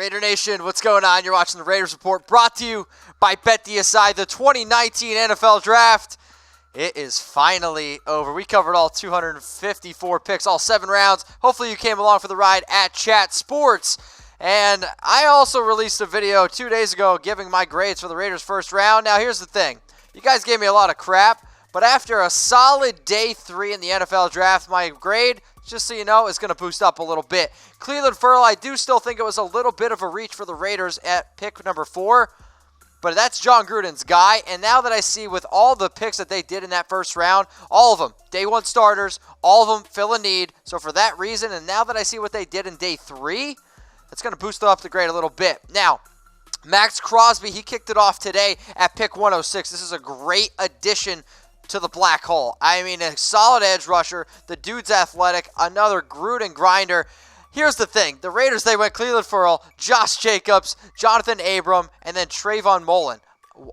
Raider Nation, what's going on? You're watching the Raiders Report, brought to you by BetDSI, the 2019 NFL Draft. It is finally over. We covered all 254 picks, all 7 rounds. Hopefully you came along for the ride at Chat Sports. And I also released a video 2 days ago giving my grades for the Raiders' first round. Now, here's the thing. You guys gave me a lot of crap, but after a solid day 3 in the NFL Draft, my grade, just so you know, is going to boost up a little bit. Clelin Ferrell, I do still think it was a little bit of a reach for the Raiders at pick number 4, but that's Jon Gruden's guy. And now that I see with all the picks that they did in that first round, all of them, day 1 starters, all of them fill a need. So for that reason, and now that I see what they did in day 3, that's going to boost up the grade a little bit. Now, Maxx Crosby, he kicked it off today at pick 106. This is a great addition to the black hole. I mean, a solid edge rusher. The dude's athletic. Another Gruden grinder. Here's the thing. The Raiders, they went Clelin Ferrell, Josh Jacobs, Johnathan Abram, and then Trayvon Mullen.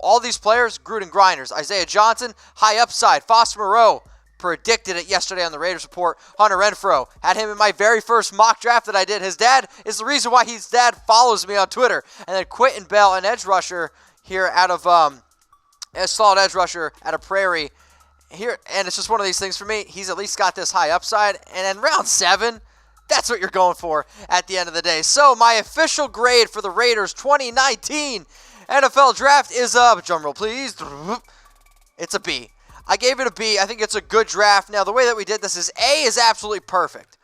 All these players, Gruden grinders. Isaiah Johnson, high upside. Foster Moreau, predicted it yesterday on the Raiders Report. Hunter Renfrow, had him in my very first mock draft that I did. His dad is the reason why his dad follows me on Twitter. And then Quinton Bell, an edge rusher here out of, a solid edge rusher out of Prairie. Here, and it's just one of these things for me. He's at least got this high upside. And in round 7, that's what you're going for at the end of the day. So my official grade for the Raiders 2019 NFL Draft is up. Drum roll, please. It's a B. I gave it a B. I think it's a good draft. Now, the way that we did this is A is absolutely perfect.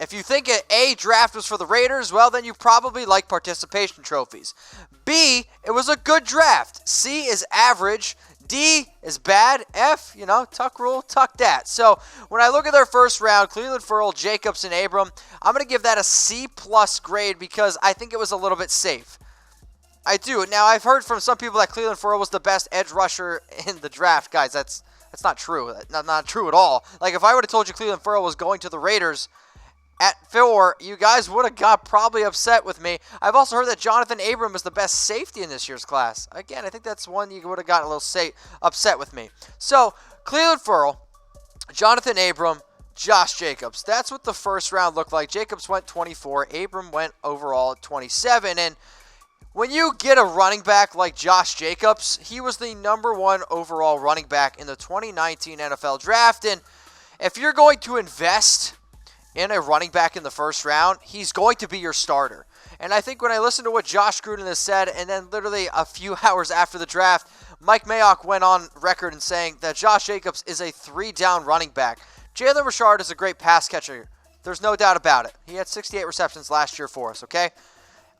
If you think an A draft was for the Raiders, well, then you probably like participation trophies. B, it was a good draft. C is average. D is bad. F, tuck rule, tuck that. So when I look at their first round, Clelin Ferrell, Jacobs, and Abram, I'm going to give that a C+ grade because I think it was a little bit safe. I do. Now, I've heard from some people that Clelin Ferrell was the best edge rusher in the draft. Guys, that's not true. Not true at all. Like, if I would have told you Clelin Ferrell was going to the Raiders at 4, you guys would have got probably upset with me. I've also heard that Johnathan Abram is the best safety in this year's class. Again, I think that's one you would have gotten a little upset with me. So, Clelin Ferrell, Johnathan Abram, Josh Jacobs. That's what the first round looked like. Jacobs went 24. Abram went overall at 27. And when you get a running back like Josh Jacobs, he was the #1 overall running back in the 2019 NFL Draft. And if you're going to invest in a running back in the first round, he's going to be your starter. And I think when I listen to what Josh Gruden has said, and then literally a few hours after the draft, Mike Mayock went on record in saying that Josh Jacobs is a 3-down running back. Jalen Richard is a great pass catcher. There's no doubt about it. He had 68 receptions last year for us, okay?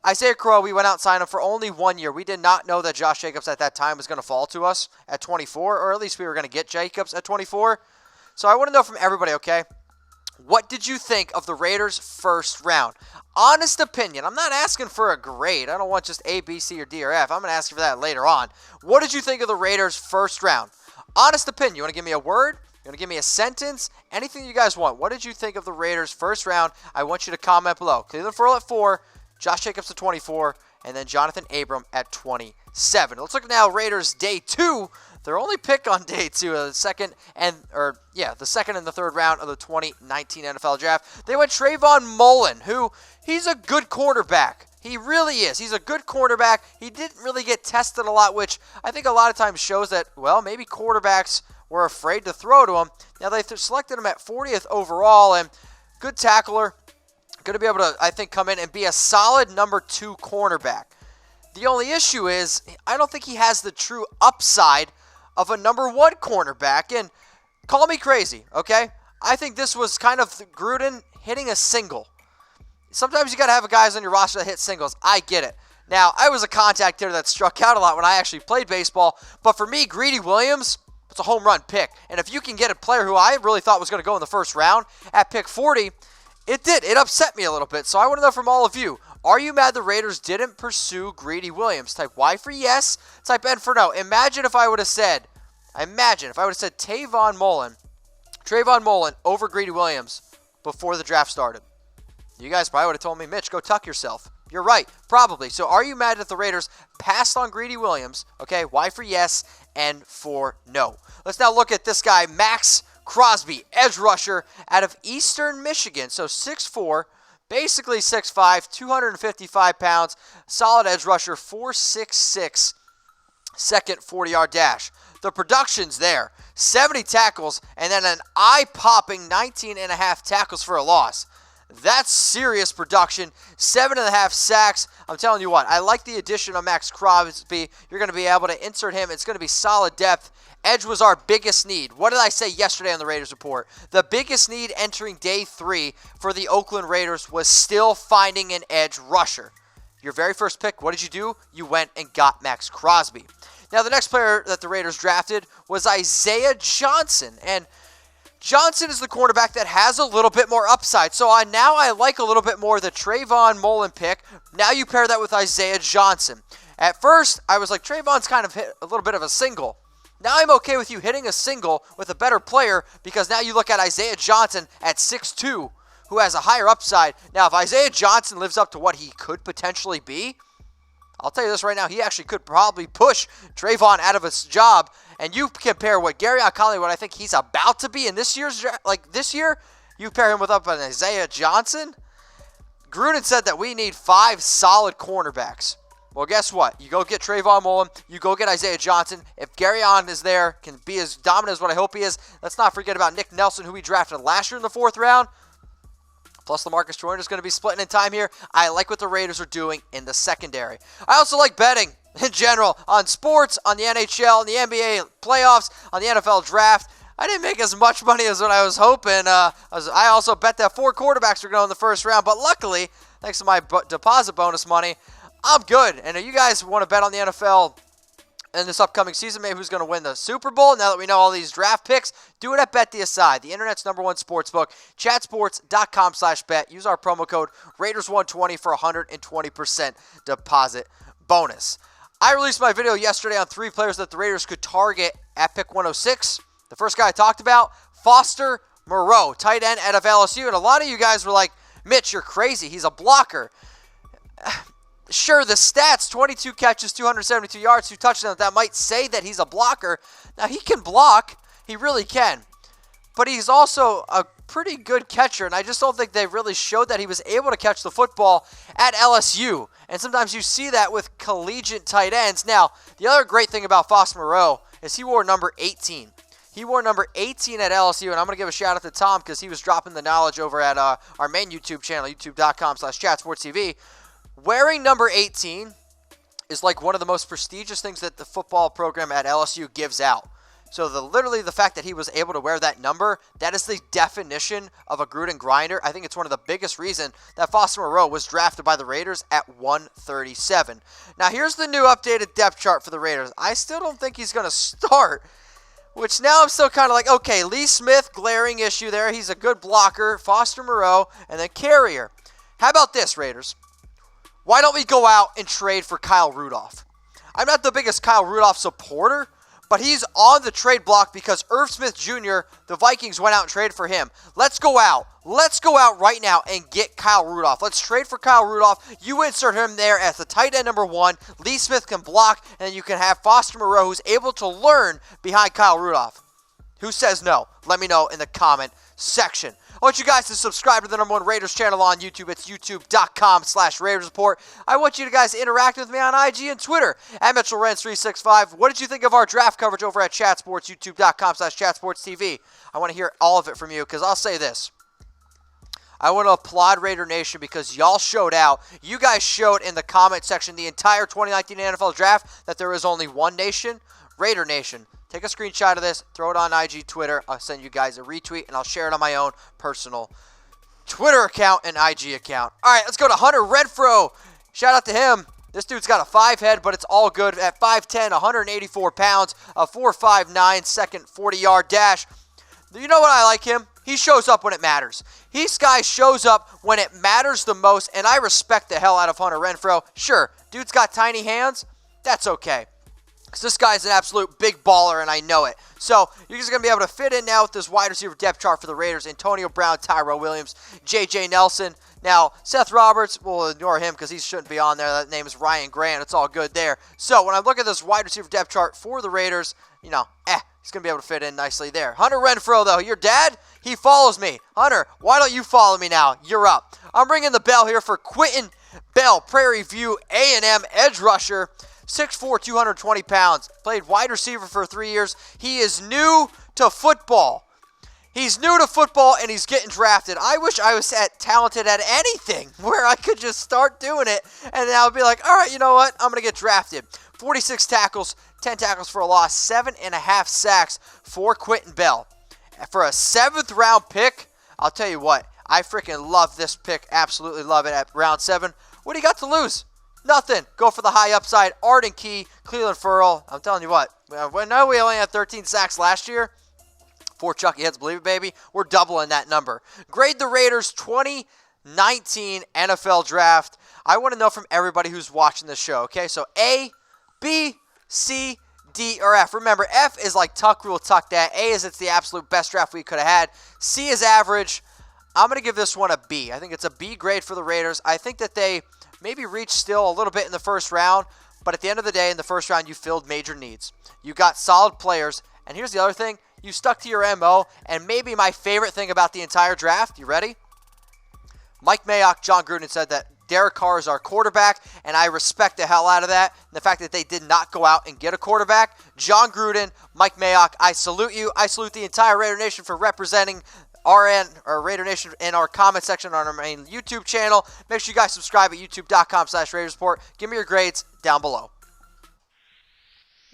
Isaiah Crowe, we went out and signed him for only 1 year. We did not know that Josh Jacobs at that time was going to fall to us at 24, or at least we were going to get Jacobs at 24. So I want to know from everybody, okay? What did you think of the Raiders' first round? Honest opinion. I'm not asking for a grade. I don't want just A, B, C, or D, or F. I'm going to ask you for that later on. What did you think of the Raiders' first round? Honest opinion. You want to give me a word? You want to give me a sentence? Anything you guys want. What did you think of the Raiders' first round? I want you to comment below. Clelin Ferrell at 4, Josh Jacobs at 24, and then Johnathan Abram at 27. Let's look now. Raiders day 2. Their only pick on day 2, the second and the third round of the 2019 NFL Draft. They went Trayvon Mullen, who he's a good quarterback. He really is. He's a good quarterback. He didn't really get tested a lot, which I think a lot of times shows that, well, maybe quarterbacks were afraid to throw to him. Now, they selected him at 40th overall, and good tackler. Going to be able to, I think, come in and be a solid #2 cornerback. The only issue is I don't think he has the true upside of a #1 cornerback. And call me crazy, okay? I think this was kind of Gruden hitting a single. Sometimes you got to have guys on your roster that hit singles. I get it. Now, I was a contact hitter that struck out a lot when I actually played baseball. But for me, Greedy Williams, it's a home run pick. And if you can get a player who I really thought was going to go in the first round at pick 40, it did. It upset me a little bit. So I want to know from all of you, are you mad the Raiders didn't pursue Greedy Williams? Type Y for yes, type N for no. Imagine if I would have said Trayvon Mullen over Greedy Williams before the draft started. You guys probably would have told me, Mitch, go tuck yourself. You're right, probably. So are you mad that the Raiders passed on Greedy Williams? Okay, Y for yes, N for no. Let's now look at this guy, Maxx Crosby, edge rusher out of Eastern Michigan. So 6'4", Basically 6'5", 255 pounds, solid edge rusher, 4.66 second 40-yard dash. The production's there. 70 tackles and then an eye-popping 19.5 tackles for a loss. That's serious production. 7.5 sacks. I'm telling you what, I like the addition of Maxx Crosby. You're going to be able to insert him. It's going to be solid depth. Edge was our biggest need. What did I say yesterday on the Raiders Report? The biggest need entering day 3 for the Oakland Raiders was still finding an edge rusher. Your very first pick, what did you do? You went and got Maxx Crosby. Now, the next player that the Raiders drafted was Isaiah Johnson. And Johnson is the cornerback that has a little bit more upside. So now I like a little bit more the Trayvon Mullen pick. Now you pair that with Isaiah Johnson. At first, I was like, Trayvon's kind of hit a little bit of a single. Now I'm okay with you hitting a single with a better player because now you look at Isaiah Johnson at 6'2", who has a higher upside. Now, if Isaiah Johnson lives up to what he could potentially be, I'll tell you this right now, he actually could probably push Trayvon out of his job. And you compare what Gary Conley, what I think he's about to be in this year's draft, like this year, you pair him with up an Isaiah Johnson. Gruden said that we need 5 solid cornerbacks. Well, guess what? You go get Trayvon Mullen. You go get Isaiah Johnson. If Gary On is there, can be as dominant as what I hope he is. Let's not forget about Nick Nelson, who we drafted last year in the 4th round. Plus, LaMarcus Joyner is going to be splitting in time here. I like what the Raiders are doing in the secondary. I also like betting in general on sports, on the NHL, on the NBA playoffs, on the NFL draft. I didn't make as much money as what I was hoping. I also bet that 4 quarterbacks were going in the first round. But luckily, thanks to my deposit bonus money, I'm good. And if you guys want to bet on the NFL in this upcoming season, maybe who's going to win the Super Bowl, now that we know all these draft picks, do it at BetDSI, the internet's #1 sportsbook, chatsports.com/bet. Use our promo code Raiders120 for 120% deposit bonus. I released my video yesterday on 3 players that the Raiders could target at pick 106. The first guy I talked about, Foster Moreau, tight end out of LSU. And a lot of you guys were like, Mitch, you're crazy. He's a blocker. Sure, the stats, 22 catches, 272 yards, 2 touchdowns, that might say that he's a blocker. Now, he can block. He really can. But he's also a pretty good catcher, and I just don't think they really showed that he was able to catch the football at LSU. And sometimes you see that with collegiate tight ends. Now, the other great thing about Foster Moreau is he wore number 18. He wore number 18 at LSU, and I'm going to give a shout-out to Tom because he was dropping the knowledge over at our main YouTube channel, youtube.com/chatsportstv. Wearing number 18 is like one of the most prestigious things that the football program at LSU gives out. So literally the fact that he was able to wear that number, that is the definition of a Gruden grinder. I think it's one of the biggest reasons that Foster Moreau was drafted by the Raiders at 137. Now here's the new updated depth chart for the Raiders. I still don't think he's going to start, which now I'm still kind of like, okay, Lee Smith, glaring issue there. He's a good blocker. Foster Moreau, and then Carrier. How about this, Raiders? Why don't we go out and trade for Kyle Rudolph? I'm not the biggest Kyle Rudolph supporter, but he's on the trade block because Irv Smith Jr., the Vikings went out and traded for him. Let's go out. Let's go out right now and get Kyle Rudolph. Let's trade for Kyle Rudolph. You insert him there as the tight end number 1. Lee Smith can block, and you can have Foster Moreau, who's able to learn behind Kyle Rudolph. Who says no? Let me know in the comment section. I want you guys to subscribe to the #1 Raiders channel on YouTube. It's youtube.com/Raiders Report. I want you guys to interact with me on IG and Twitter at MitchellRenz365. What did you think of our draft coverage over at Chat Sports, youtube.com/ChatSportsTV? I want to hear all of it from you because I'll say this. I want to applaud Raider Nation because y'all showed out. You guys showed in the comment section the entire 2019 NFL Draft that there is only one nation, Raider Nation. Take a screenshot of this, throw it on IG, Twitter. I'll send you guys a retweet, and I'll share it on my own personal Twitter account and IG account. All right, let's go to Hunter Renfrow. Shout out to him. This dude's got a 5 head, but it's all good. At 5'10", 184 pounds, a 4.59 second 40-yard dash. You know what I like him? He shows up when it matters. This guy shows up when it matters the most, and I respect the hell out of Hunter Renfrow. Sure, dude's got tiny hands. That's okay. Because this guy's an absolute big baller, and I know it. So, you're just going to be able to fit in now with this wide receiver depth chart for the Raiders. Antonio Brown, Tyrell Williams, J.J. Nelson. Now, Seth Roberts, we'll ignore him because he shouldn't be on there. That name is Ryan Grant. It's all good there. So, when I look at this wide receiver depth chart for the Raiders, He's going to be able to fit in nicely there. Hunter Renfrow, though, your dad, he follows me. Hunter, why don't you follow me now? You're up. I'm ringing the bell here for Quinton Bell, Prairie View A&M edge rusher, 6'4", 220 pounds. Played wide receiver for 3 years. He is new to football. He's new to football, and he's getting drafted. I wish I was talented at anything where I could just start doing it, and then I would be like, all right, you know what? I'm going to get drafted. 46 tackles, 10 tackles for a loss, 7.5 sacks for Quinton Bell. For a 7th-round pick, I'll tell you what, I freaking love this pick. Absolutely love it at round 7. What do you got to lose? Nothing. Go for the high upside. Arden Key, Clelin Ferrell. I'm telling you what, I know we only had 13 sacks last year. 4 Chucky Heads, believe it, baby. We're doubling that number. Grade the Raiders 2019 NFL Draft. I want to know from everybody who's watching this show, okay? So A, B, C, D, or F. Remember, F is like tuck rule, tuck that. A is it's the absolute best draft we could have had. C is average. I'm going to give this one a B. I think it's a B grade for the Raiders. I think that they maybe reached still a little bit in the first round, but at the end of the day, in the first round, you filled major needs. You got solid players, and here's the other thing. You stuck to your MO, and maybe my favorite thing about the entire draft, you ready? Mike Mayock, Jon Gruden said that Derek Carr is our quarterback, and I respect the hell out of that. And the fact that they did not go out and get a quarterback. Jon Gruden, Mike Mayock, I salute you. I salute the entire Raider Nation for representing our Raider Nation in our comment section on our main YouTube channel. Make sure you guys subscribe at youtube.com/RaidersReport. Give me your grades down below.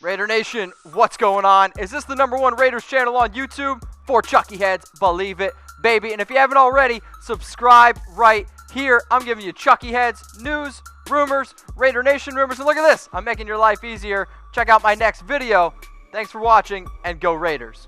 Raider Nation, what's going on? Is this the #1 Raiders channel on YouTube? For Chucky Heads, believe it, baby. And if you haven't already, subscribe right here. I'm giving you Chucky Heads, news, rumors, Raider Nation rumors. And look at this, I'm making your life easier. Check out my next video. Thanks for watching, and go Raiders.